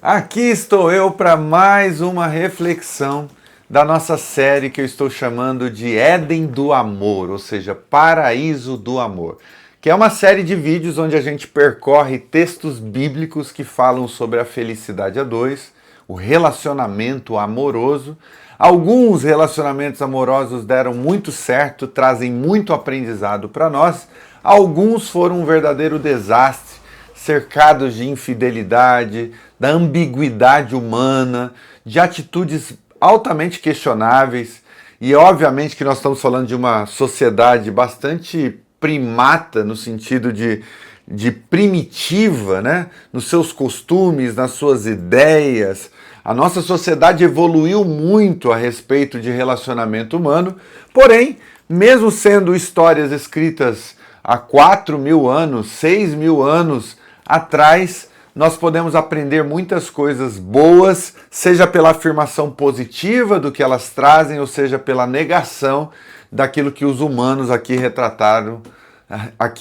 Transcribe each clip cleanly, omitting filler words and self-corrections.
Aqui estou eu para mais uma reflexão da nossa série que eu estou chamando de Éden do Amor, ou seja, Paraíso do Amor, que é uma série de vídeos onde a gente percorre textos bíblicos que falam sobre a felicidade a dois, o relacionamento amoroso. Alguns relacionamentos amorosos deram muito certo, trazem muito aprendizado para nós, alguns foram um verdadeiro desastre, cercados de infidelidade, da ambiguidade humana, de atitudes altamente questionáveis. E obviamente que nós estamos falando de uma sociedade bastante primata, no sentido de primitiva, né? Nos seus costumes, nas suas ideias. A nossa sociedade evoluiu muito a respeito de relacionamento humano, porém, mesmo sendo histórias escritas há 4.000 anos, 6.000 anos atrás, nós podemos aprender muitas coisas boas, seja pela afirmação positiva do que elas trazem, ou seja pela negação daquilo que os humanos aqui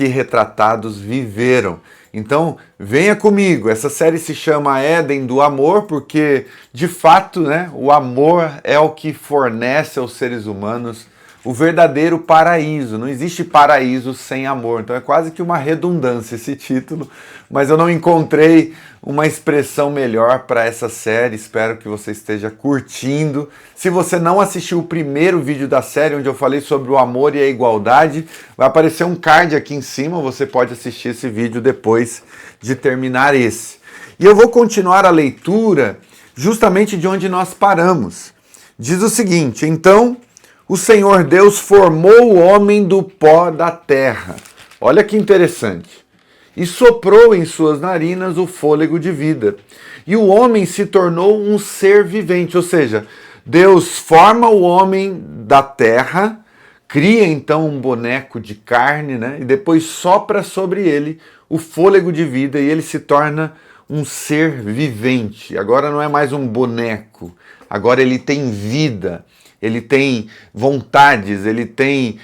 retratados viveram. Então, venha comigo. Essa série se chama Éden do Amor, porque, de fato, né, o amor é o que fornece aos seres humanos o verdadeiro paraíso. Não existe paraíso sem amor. Então é quase que uma redundância esse título, mas eu não encontrei uma expressão melhor para essa série. Espero que você esteja curtindo. Se você não assistiu o primeiro vídeo da série, onde eu falei sobre o amor e a igualdade, vai aparecer um card aqui em cima, você pode assistir esse vídeo depois de terminar esse. E eu vou continuar a leitura justamente de onde nós paramos. Diz o seguinte: então o Senhor Deus formou o homem do pó da terra. Olha que interessante. E soprou em suas narinas o fôlego de vida. E o homem se tornou um ser vivente. Ou seja, Deus forma o homem da terra, cria então um boneco de carne, né? E depois sopra sobre ele o fôlego de vida e ele se torna um ser vivente. Agora não é mais um boneco, agora ele tem vida. Ele tem vontades, ele tem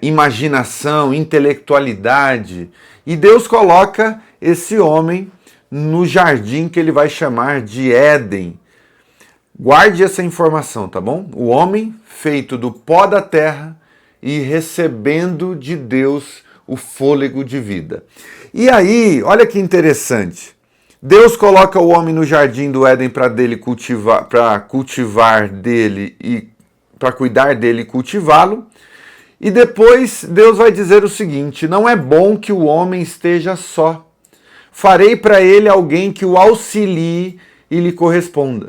imaginação, intelectualidade. E Deus coloca esse homem no jardim que ele vai chamar de Éden. Guarde essa informação, tá bom? O homem feito do pó da terra e recebendo de Deus o fôlego de vida. E aí, olha que interessante. Deus coloca o homem no jardim do Éden para cultivar dele e para cuidar dele e cultivá-lo. E depois Deus vai dizer o seguinte: não é bom que o homem esteja só. Farei para ele alguém que o auxilie e lhe corresponda.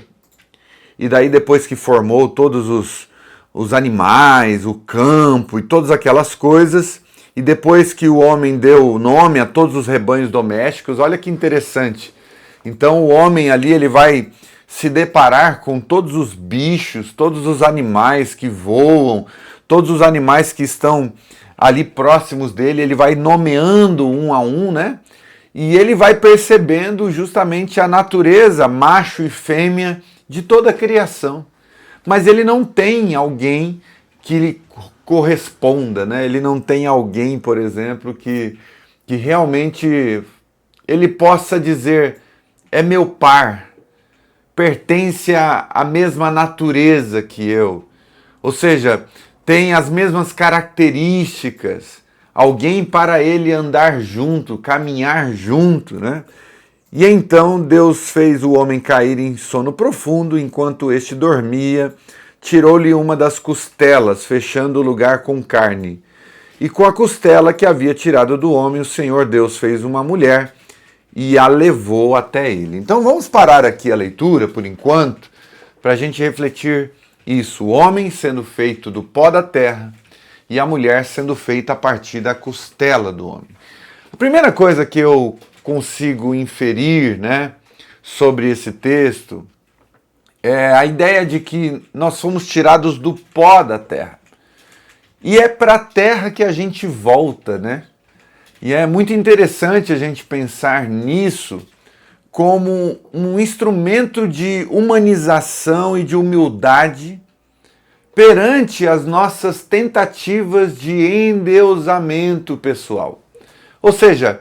E daí, depois que formou todos os animais, o campo e todas aquelas coisas, e depois que o homem deu nome a todos os rebanhos domésticos, olha que interessante. Então o homem ali, ele vai se deparar com todos os bichos, todos os animais que voam, todos os animais que estão ali próximos dele, ele vai nomeando um a um, né? E ele vai percebendo justamente a natureza, macho e fêmea, de toda a criação. Mas ele não tem alguém que lhe corresponda, né? Ele não tem alguém, por exemplo, que realmente ele possa dizer: é meu par, pertence à mesma natureza que eu, ou seja, tem as mesmas características, alguém para ele andar junto, caminhar junto, né? E então Deus fez o homem cair em sono profundo, enquanto este dormia, tirou-lhe uma das costelas, fechando o lugar com carne. E com a costela que havia tirado do homem, o Senhor Deus fez uma mulher e a levou até ele. Então vamos parar aqui a leitura por enquanto, para a gente refletir isso. O homem sendo feito do pó da terra e a mulher sendo feita a partir da costela do homem. A primeira coisa que eu consigo inferir, né, sobre esse texto é a ideia de que nós fomos tirados do pó da terra. E é para a terra que a gente volta, né? E é muito interessante a gente pensar nisso como um instrumento de humanização e de humildade perante as nossas tentativas de endeusamento pessoal. Ou seja,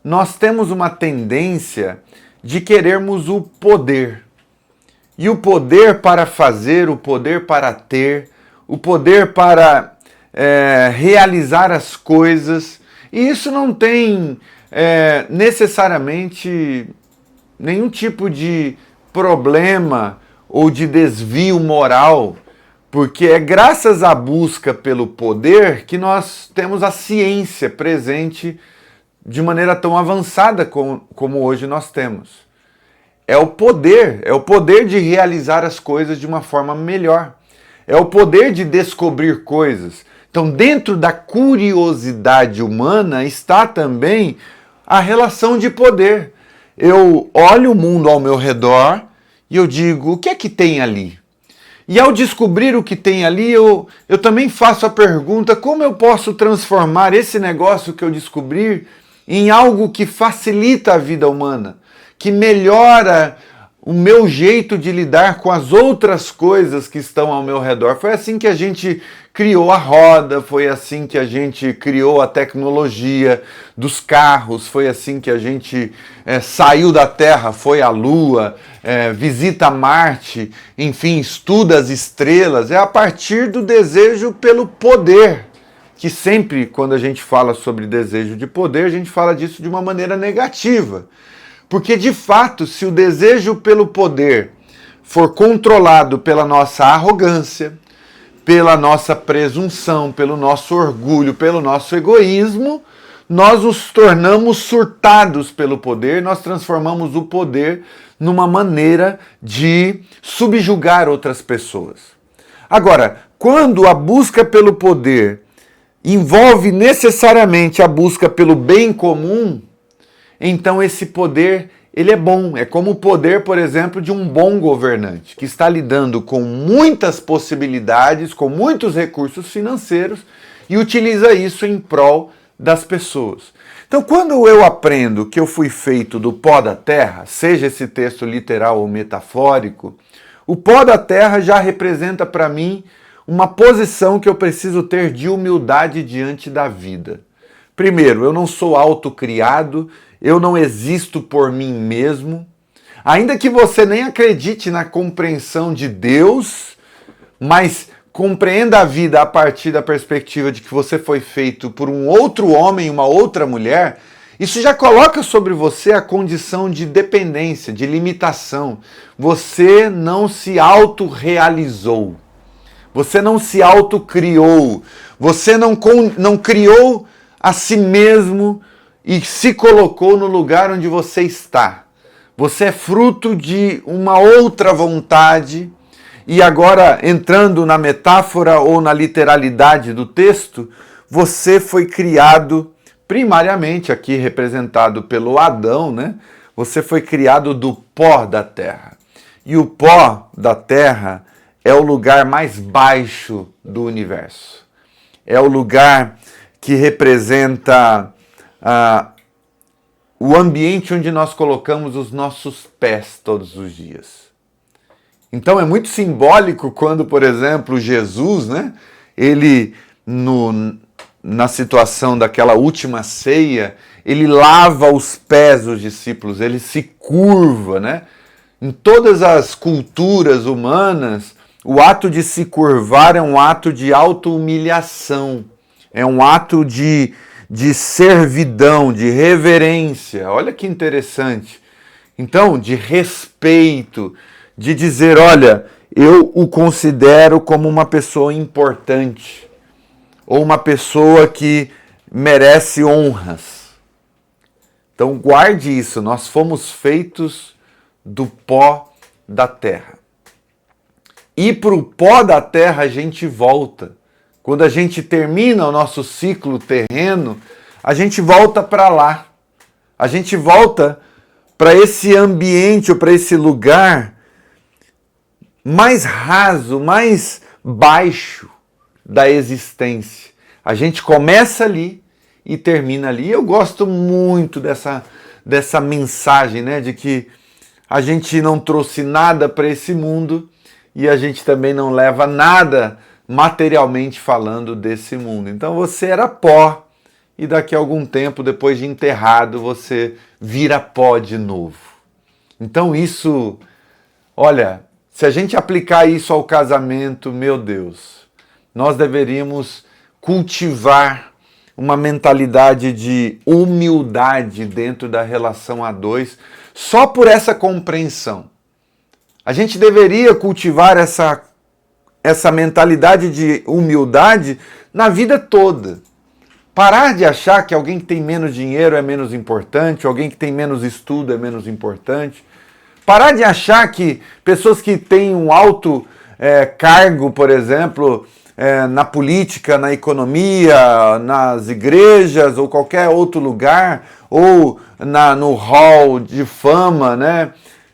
nós temos uma tendência de querermos o poder. E o poder para fazer, o poder para ter, o poder para realizar as coisas. E isso não tem necessariamente nenhum tipo de problema ou de desvio moral, porque é graças à busca pelo poder que nós temos a ciência presente de maneira tão avançada como hoje nós temos. É o poder de realizar as coisas de uma forma melhor. É o poder de descobrir coisas. Então, dentro da curiosidade humana está também a relação de poder. Eu olho o mundo ao meu redor e eu digo, o que é que tem ali? E ao descobrir o que tem ali, eu também faço a pergunta, como eu posso transformar esse negócio que eu descobri em algo que facilita a vida humana, que melhora o meu jeito de lidar com as outras coisas que estão ao meu redor. Foi assim que a gente criou a roda, foi assim que a gente criou a tecnologia dos carros, foi assim que a gente saiu da Terra, foi à Lua, visita Marte, enfim, estuda as estrelas. É a partir do desejo pelo poder, que sempre, quando a gente fala sobre desejo de poder, a gente fala disso de uma maneira negativa. Porque, de fato, se o desejo pelo poder for controlado pela nossa arrogância, pela nossa presunção, pelo nosso orgulho, pelo nosso egoísmo, nós nos tornamos surtados pelo poder, nós transformamos o poder numa maneira de subjugar outras pessoas. Agora, quando a busca pelo poder envolve necessariamente a busca pelo bem comum, então esse poder, ele é bom. É como o poder, por exemplo, de um bom governante, que está lidando com muitas possibilidades, com muitos recursos financeiros e utiliza isso em prol das pessoas. Então, quando eu aprendo que eu fui feito do pó da terra, seja esse texto literal ou metafórico, o pó da terra já representa para mim uma posição que eu preciso ter de humildade diante da vida. Primeiro, eu não sou autocriado, eu não existo por mim mesmo. Ainda que você nem acredite na compreensão de Deus, mas compreenda a vida a partir da perspectiva de que você foi feito por um outro homem, uma outra mulher, isso já coloca sobre você a condição de dependência, de limitação. Você não se autorrealizou. Você não se autocriou. Você não criou a si mesmo e se colocou no lugar onde você está. Você é fruto de uma outra vontade. E agora, entrando na metáfora ou na literalidade do texto, você foi criado, primariamente aqui representado pelo Adão, né? Você foi criado do pó da terra. E o pó da terra é o lugar mais baixo do universo. É o lugar que representa o ambiente onde nós colocamos os nossos pés todos os dias. Então é muito simbólico quando, por exemplo, Jesus, né, ele na situação daquela última ceia, ele lava os pés dos discípulos, ele se curva, né? Em todas as culturas humanas, o ato de se curvar é um ato de auto-humilhação, é um ato de servidão, de reverência. Olha que interessante. Então, de respeito, de dizer, olha, eu o considero como uma pessoa importante, ou uma pessoa que merece honras. Então, guarde isso, nós fomos feitos do pó da terra. E para o pó da terra a gente volta. Quando a gente termina o nosso ciclo terreno, a gente volta para lá. A gente volta para esse ambiente ou para esse lugar mais raso, mais baixo da existência. A gente começa ali e termina ali. Eu gosto muito dessa mensagem, né, de que a gente não trouxe nada para esse mundo e a gente também não leva nada materialmente falando desse mundo. Então você era pó e daqui a algum tempo, depois de enterrado, você vira pó de novo. Então isso, olha, se a gente aplicar isso ao casamento, meu Deus, nós deveríamos cultivar uma mentalidade de humildade dentro da relação a dois, só por essa compreensão. A gente deveria cultivar essa mentalidade de humildade na vida toda. Parar de achar que alguém que tem menos dinheiro é menos importante, alguém que tem menos estudo é menos importante. Parar de achar que pessoas que têm um alto cargo, por exemplo, na política, na economia, nas igrejas ou qualquer outro lugar, ou no hall de fama, né?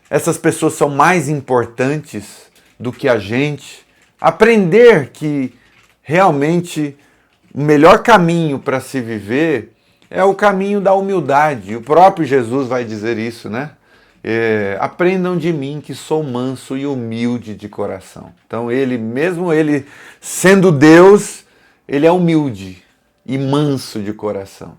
Essas pessoas são mais importantes do que a gente. Aprender que realmente o melhor caminho para se viver é o caminho da humildade. O próprio Jesus vai dizer isso, né? Aprendam de mim que sou manso e humilde de coração. Então mesmo ele sendo Deus, ele é humilde e manso de coração.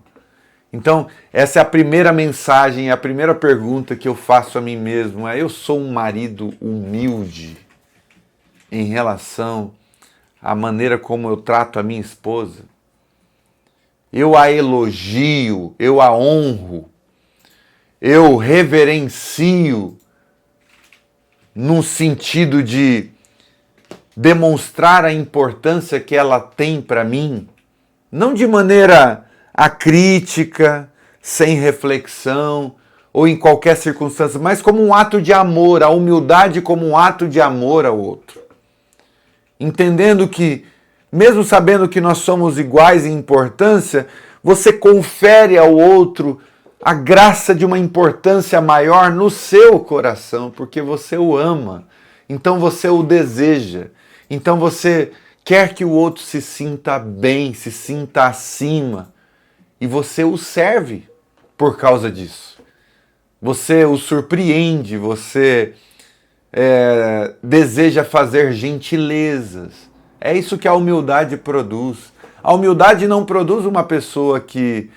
Então essa é a primeira mensagem, a primeira pergunta que eu faço a mim mesmo. Eu sou um marido humilde em relação à maneira como eu trato a minha esposa? Eu a elogio, eu a honro, eu reverencio no sentido de demonstrar a importância que ela tem para mim, não de maneira acrítica, sem reflexão ou em qualquer circunstância, mas como um ato de amor, a humildade como um ato de amor ao outro. Entendendo que, mesmo sabendo que nós somos iguais em importância, você confere ao outro a graça de uma importância maior no seu coração, porque você o ama, então você o deseja, então você quer que o outro se sinta bem, se sinta acima, e você o serve por causa disso. Você o surpreende, você deseja fazer gentilezas. É isso que a humildade produz. A humildade não produz uma pessoa que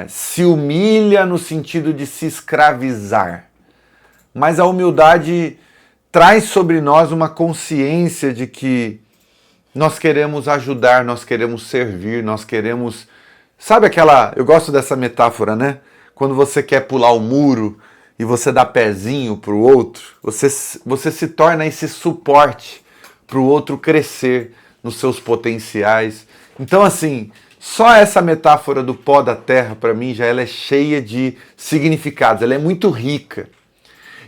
se humilha no sentido de se escravizar. Mas a humildade traz sobre nós uma consciência de que nós queremos ajudar, nós queremos servir, nós queremos... Sabe aquela... Eu gosto dessa metáfora, né? Quando você quer pular o muro e você dá pezinho para o outro, você se torna esse suporte para o outro crescer nos seus potenciais. Então, assim, só essa metáfora do pó da terra, para mim, já ela é cheia de significados, ela é muito rica.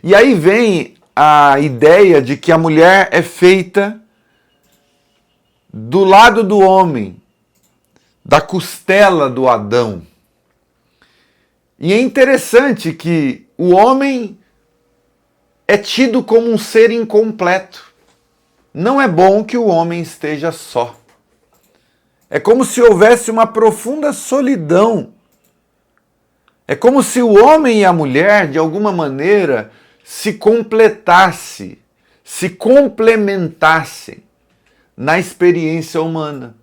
E aí vem a ideia de que a mulher é feita do lado do homem, da costela do Adão. E é interessante que o homem é tido como um ser incompleto. Não é bom que o homem esteja só. É como se houvesse uma profunda solidão. É como se o homem e a mulher, de alguma maneira, se completassem, se complementassem na experiência humana.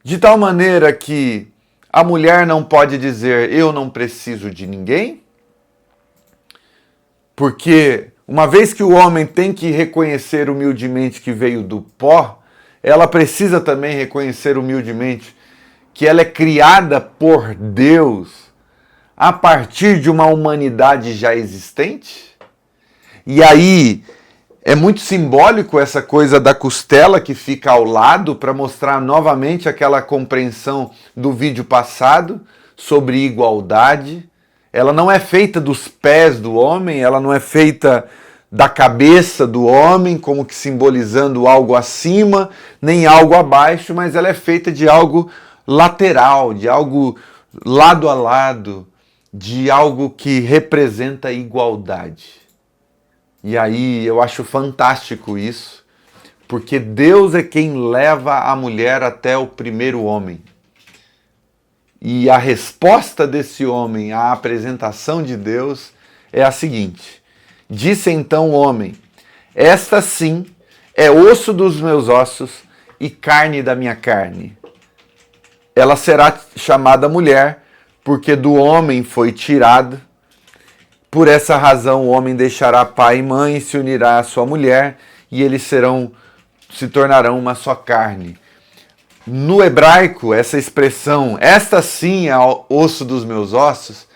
De tal maneira que a mulher não pode dizer, eu não preciso de ninguém, porque uma vez que o homem tem que reconhecer humildemente que veio do pó, ela precisa também reconhecer humildemente que ela é criada por Deus a partir de uma humanidade já existente. E aí é muito simbólico essa coisa da costela que fica ao lado para mostrar novamente aquela compreensão do vídeo passado sobre igualdade. Ela não é feita dos pés do homem, ela não é feita da cabeça do homem, como que simbolizando algo acima, nem algo abaixo, mas ela é feita de algo lateral, de algo lado a lado, de algo que representa a igualdade. E aí eu acho fantástico isso, porque Deus é quem leva a mulher até o primeiro homem. E a resposta desse homem à apresentação de Deus é a seguinte: disse então o homem, esta sim é osso dos meus ossos e carne da minha carne. Ela será chamada mulher, porque do homem foi tirada. Por essa razão o homem deixará pai e mãe, se unirá à sua mulher, e eles se tornarão uma só carne. No hebraico, essa expressão, esta sim é o osso dos meus ossos,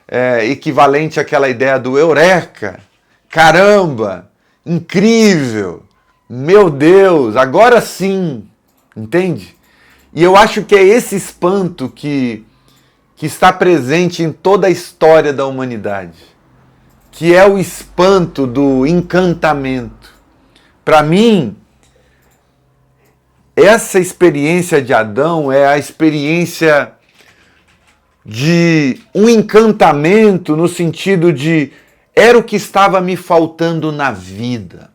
é equivalente àquela ideia do eureka, caramba, incrível, meu Deus, agora sim, entende? E eu acho que é esse espanto que está presente em toda a história da humanidade, que é o espanto do encantamento. Para mim, essa experiência de Adão é a experiência de um encantamento no sentido de era o que estava me faltando na vida.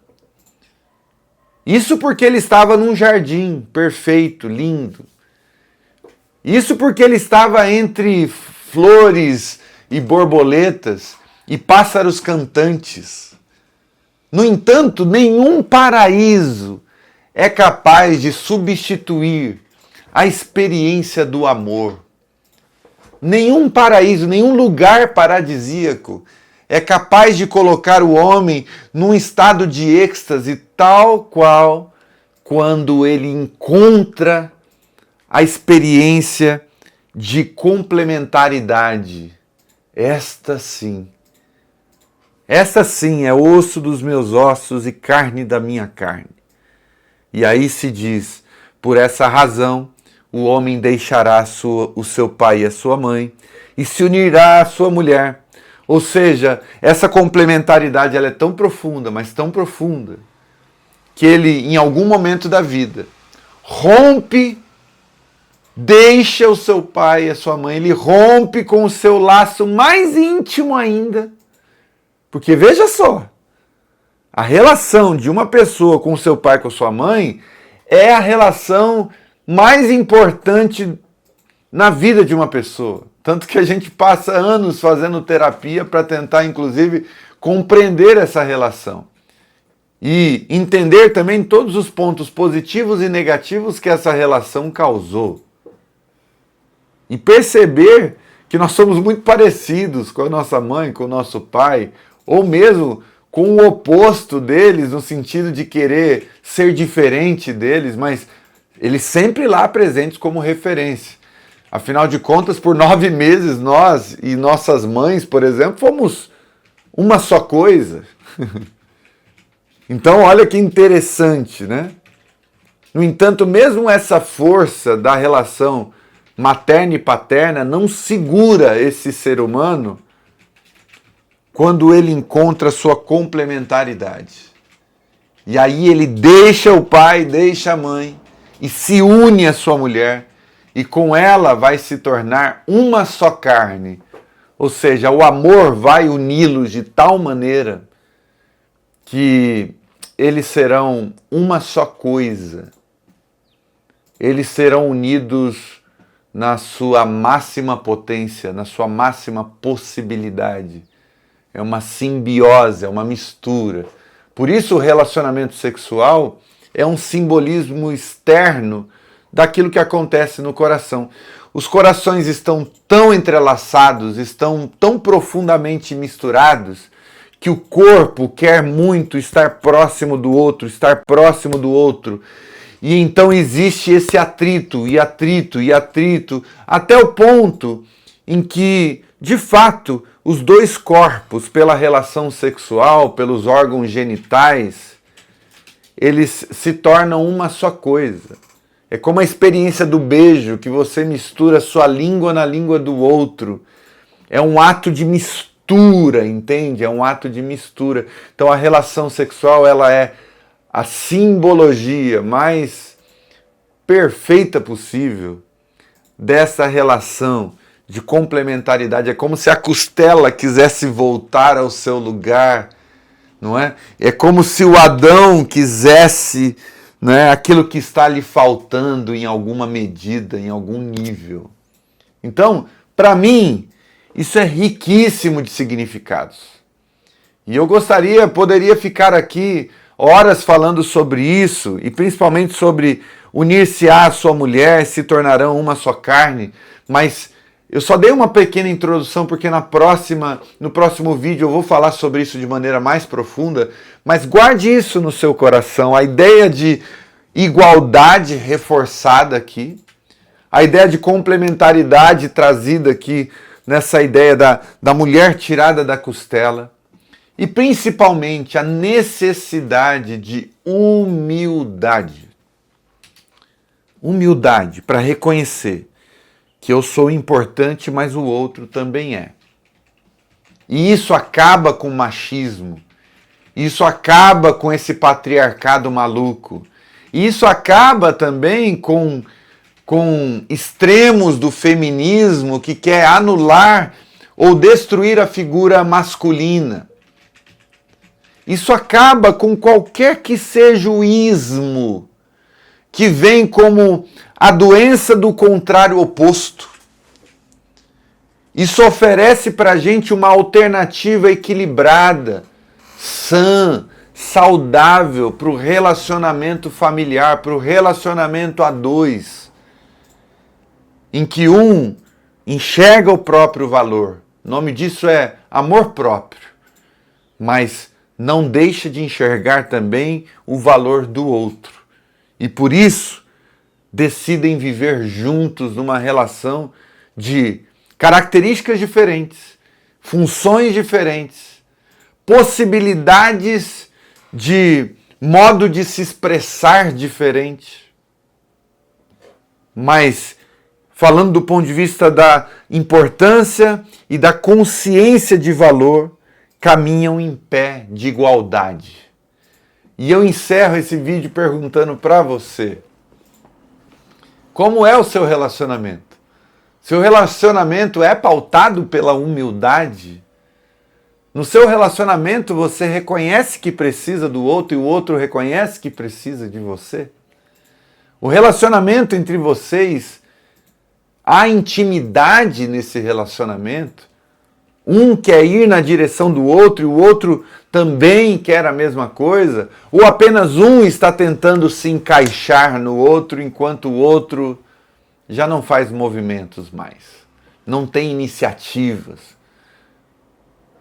Isso porque ele estava num jardim perfeito, lindo. Isso porque ele estava entre flores e borboletas e pássaros cantantes. No entanto, nenhum paraíso é capaz de substituir a experiência do amor. Nenhum paraíso, nenhum lugar paradisíaco é capaz de colocar o homem num estado de êxtase tal qual quando ele encontra a experiência de complementaridade. Esta sim é osso dos meus ossos e carne da minha carne. E aí se diz, por essa razão, o homem deixará o seu pai e a sua mãe e se unirá à sua mulher. Ou seja, essa complementaridade ela é tão profunda, mas tão profunda, que ele, em algum momento da vida, rompe, deixa o seu pai e a sua mãe, ele rompe com o seu laço mais íntimo ainda. Porque veja só, a relação de uma pessoa com o seu pai e com a sua mãe é a relação mais importante na vida de uma pessoa. Tanto que a gente passa anos fazendo terapia para tentar, inclusive, compreender essa relação. E entender também todos os pontos positivos e negativos que essa relação causou. E perceber que nós somos muito parecidos com a nossa mãe, com o nosso pai, ou mesmo com o oposto deles, no sentido de querer ser diferente deles, mas eles sempre lá presentes como referência. Afinal de contas, por 9 meses, nós e nossas mães, por exemplo, fomos uma só coisa. Então, olha que interessante, né? No entanto, mesmo essa força da relação materna e paterna não segura esse ser humano quando ele encontra sua complementaridade. E aí ele deixa o pai, deixa a mãe e se une à sua mulher e com ela vai se tornar uma só carne. Ou seja, o amor vai uni-los de tal maneira que eles serão uma só coisa. Eles serão unidos na sua máxima potência, na sua máxima possibilidade. É uma simbiose, é uma mistura. Por isso o relacionamento sexual é um simbolismo externo daquilo que acontece no coração. Os corações estão tão entrelaçados, estão tão profundamente misturados, que o corpo quer muito estar próximo do outro, e então existe esse atrito, e atrito, e atrito, até o ponto em que, de fato, os dois corpos, pela relação sexual, pelos órgãos genitais, eles se tornam uma só coisa. É como a experiência do beijo, que você mistura sua língua na língua do outro. É um ato de mistura, entende? É um ato de mistura. Então a relação sexual, ela é a simbologia mais perfeita possível dessa relação de complementaridade. É como se a costela quisesse voltar ao seu lugar, não é? É como se o Adão quisesse, né, aquilo que está lhe faltando em alguma medida, em algum nível. Então, para mim, isso é riquíssimo de significados. E eu poderia ficar aqui horas falando sobre isso, e principalmente sobre unir-se à sua mulher, se tornarão uma só carne, mas Eu só dei uma pequena introdução porque no próximo vídeo eu vou falar sobre isso de maneira mais profunda, mas guarde isso no seu coração, a ideia de igualdade reforçada aqui, a ideia de complementaridade trazida aqui nessa ideia da mulher tirada da costela, e principalmente a necessidade de humildade. Humildade para reconhecer que eu sou importante, mas o outro também é. E isso acaba com o machismo, isso acaba com esse patriarcado maluco, isso acaba também com extremos do feminismo que quer anular ou destruir a figura masculina. Isso acaba com qualquer que seja o ismo que vem como a doença do contrário oposto. Isso oferece para a gente uma alternativa equilibrada, sã, saudável para o relacionamento familiar, para o relacionamento a dois, em que um enxerga o próprio valor. O nome disso é amor próprio, mas não deixa de enxergar também o valor do outro. E por isso, decidem viver juntos numa relação de características diferentes, funções diferentes, possibilidades de modo de se expressar diferente. Mas, falando do ponto de vista da importância e da consciência de valor, caminham em pé de igualdade. E eu encerro esse vídeo perguntando para você: como é o seu relacionamento? Seu relacionamento é pautado pela humildade? No seu relacionamento você reconhece que precisa do outro e o outro reconhece que precisa de você? O relacionamento entre vocês, há intimidade nesse relacionamento? Um quer ir na direção do outro e o outro também quer a mesma coisa? Ou apenas um está tentando se encaixar no outro enquanto o outro já não faz movimentos mais, não tem iniciativas?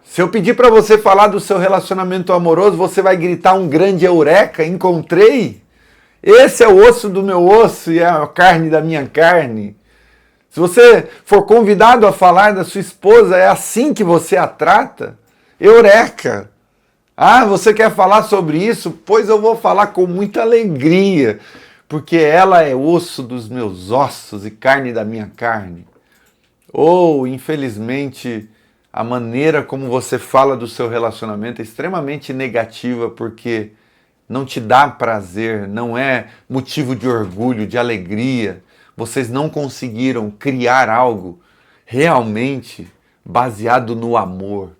Se eu pedir para você falar do seu relacionamento amoroso, você vai gritar um grande eureka, encontrei? Esse é o osso do meu osso e é a carne da minha carne. Se você for convidado a falar da sua esposa, é assim que você a trata? Eureka! Ah, você quer falar sobre isso? Pois eu vou falar com muita alegria, porque ela é osso dos meus ossos e carne da minha carne. Ou, infelizmente, a maneira como você fala do seu relacionamento é extremamente negativa, porque não te dá prazer, não é motivo de orgulho, de alegria. Vocês não conseguiram criar algo realmente baseado no amor.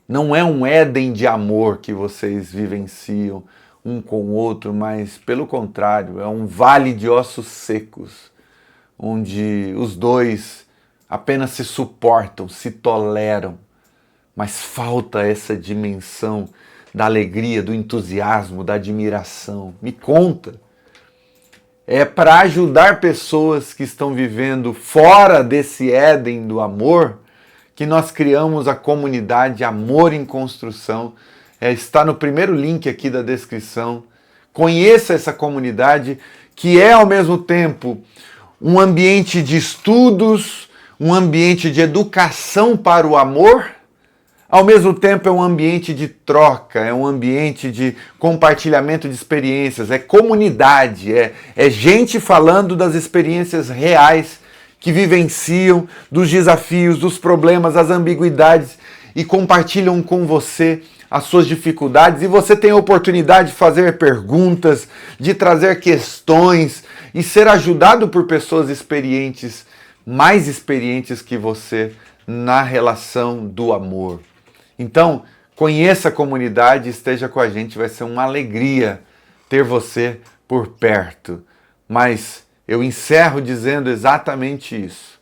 Não é um Éden de amor que vocês vivenciam um com o outro, mas pelo contrário, é um vale de ossos secos, onde os dois apenas se suportam, se toleram, mas falta essa dimensão da alegria, do entusiasmo, da admiração. Me conta. É para ajudar pessoas que estão vivendo fora desse Éden do amor que nós criamos a comunidade Amor em Construção. Está no primeiro link aqui da descrição. Conheça essa comunidade que é ao mesmo tempo um ambiente de estudos, um ambiente de educação para o amor, ao mesmo tempo é um ambiente de troca, é um ambiente de compartilhamento de experiências, é comunidade, é gente falando das experiências reais que vivenciam, dos desafios, dos problemas, das ambiguidades e compartilham com você as suas dificuldades, e você tem a oportunidade de fazer perguntas, de trazer questões e ser ajudado por pessoas experientes, mais experientes que você na relação do amor. Então, conheça a comunidade, esteja com a gente, vai ser uma alegria ter você por perto. Mas eu encerro dizendo exatamente isso.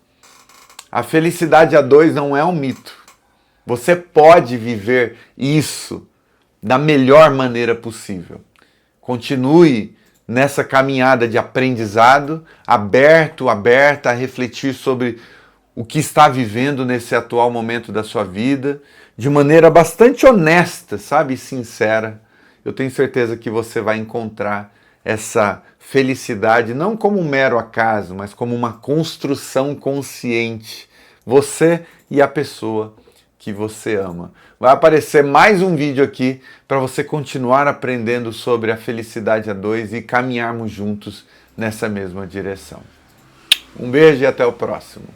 A felicidade a dois não é um mito. Você pode viver isso da melhor maneira possível. Continue nessa caminhada de aprendizado, aberta a refletir sobre o que está vivendo nesse atual momento da sua vida, de maneira bastante honesta, sabe, e sincera. Eu tenho certeza que você vai encontrar essa felicidade não como um mero acaso, mas como uma construção consciente. Você e a pessoa que você ama. Vai aparecer mais um vídeo aqui para você continuar aprendendo sobre a felicidade a dois e caminharmos juntos nessa mesma direção. Um beijo e até o próximo.